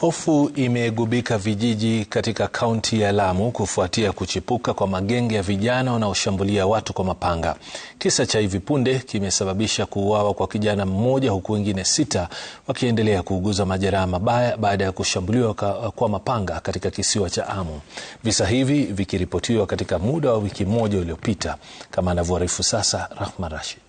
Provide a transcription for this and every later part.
Hofu imegubika vijiji katika kaunti ya Lamu kufuatia kuchipuka kwa magenge ya vijana wanaoshambulia watu kwa mapanga. Kisa cha hivi punde kimesababisha kuuawa kwa kijana mmoja, huku wengine 6 wakiendelea kuuguza majeraha mabaya baada ya kushambuliwa kwa mapanga katika kisiwa cha Amu. Visa hivi vikiripotiwa katika muda wa wiki moja uliopita, kama anavyoarifu sasa Rahma Rashid.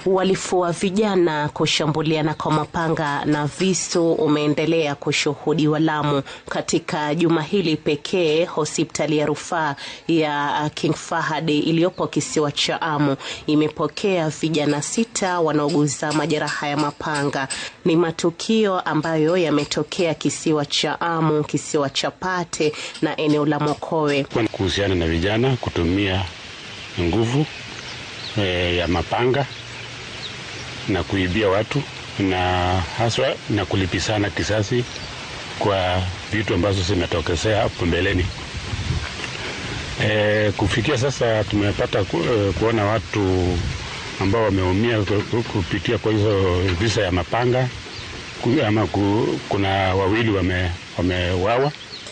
Uhalifu wa vijana kushambuliana kwa mapanga na visu umeendelea kushuhudiwa Lamu. Katika juma hili pekee, hospitali ya rufaa ya King Fahad iliyopo kisiwa cha Amu imepokea vijana 6 wanaoguza majeraha ya mapanga. Ni matukio ambayo yametokea kisiwa cha Amu, kisiwa cha Pate na eneo la Mokowe. Kuhusiana na vijana kutumia nguvu ya mapanga na kuibia watu na haswa na kulipisana kisasi kwa vitu ambazo zimetokezea hapo mbeleni. Kufikia sasa tumepata kuona watu ambao wameumia kupitia kwa hizo visa ya mapanga, ama kuna wawili wamewawa.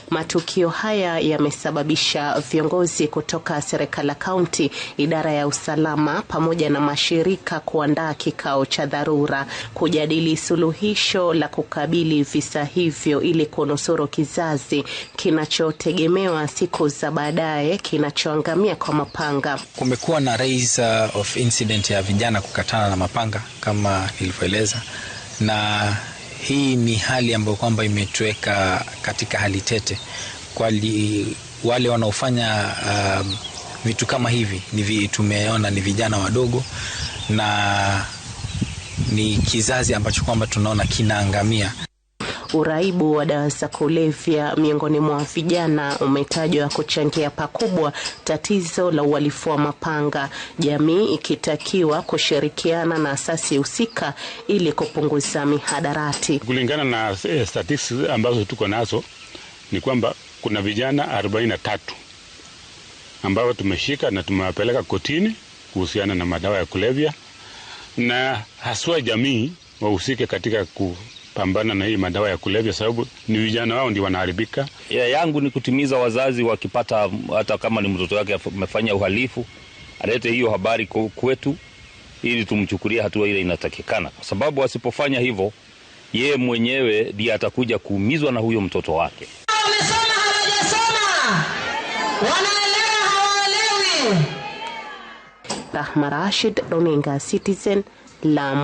Matukio haya yamesababisha viongozi kutoka serikali ya kaunti, idara ya usalama pamoja na mashirika kuandaa kikao cha dharura kujadili suluhisho la kukabili visa hivyo ili kunusuru kizazi kinachotegemewa siku za baadaye kinachoangamia kwa mapanga. Kumekuwa na rise of incident ya vijana kukatana na mapanga kama nilivyoeleza, na hii ni hali ambayo kwamba imetuweka katika hali tete, kwa wale wanaofanya vitu kama hivi tumeona ni vijana wadogo na ni kizazi ambacho kwamba tunaona kinaangamia. Uraibu wa dawa za kulevya miongoni mwa vijana umetajwa kuchangia pakubwa tatizo la uhalifu wa mapanga, jamii ikitakiwa kushirikiana na asasi husika ili kupunguza mihadarati. Kulingana na statistics ambazo tuko nazo ni kwamba kuna vijana 43 ambao tumeshika na tumewapeleka kotini kuhusiana na madawa ya kulevya, na haswa jamii wahusike katika kupambana na hii madawa ya kulevya, sababu ni vijana wao ndio wanaharibika. Yangu ni kutimiza wazazi wakipata, hata kama ni mtoto wake amefanya uhalifu, alete hiyo habari kwetu ili tumchukulie hatua ile inatakikana, kwa sababu asipofanya hivyo yeye mwenyewe ndiye atakuja kuumizwa na huyo mtoto wake. Wamesoma hawajasoma, wanaelewa hawaelewi. Rahma Rashid, Runinga Citizen, Lamu.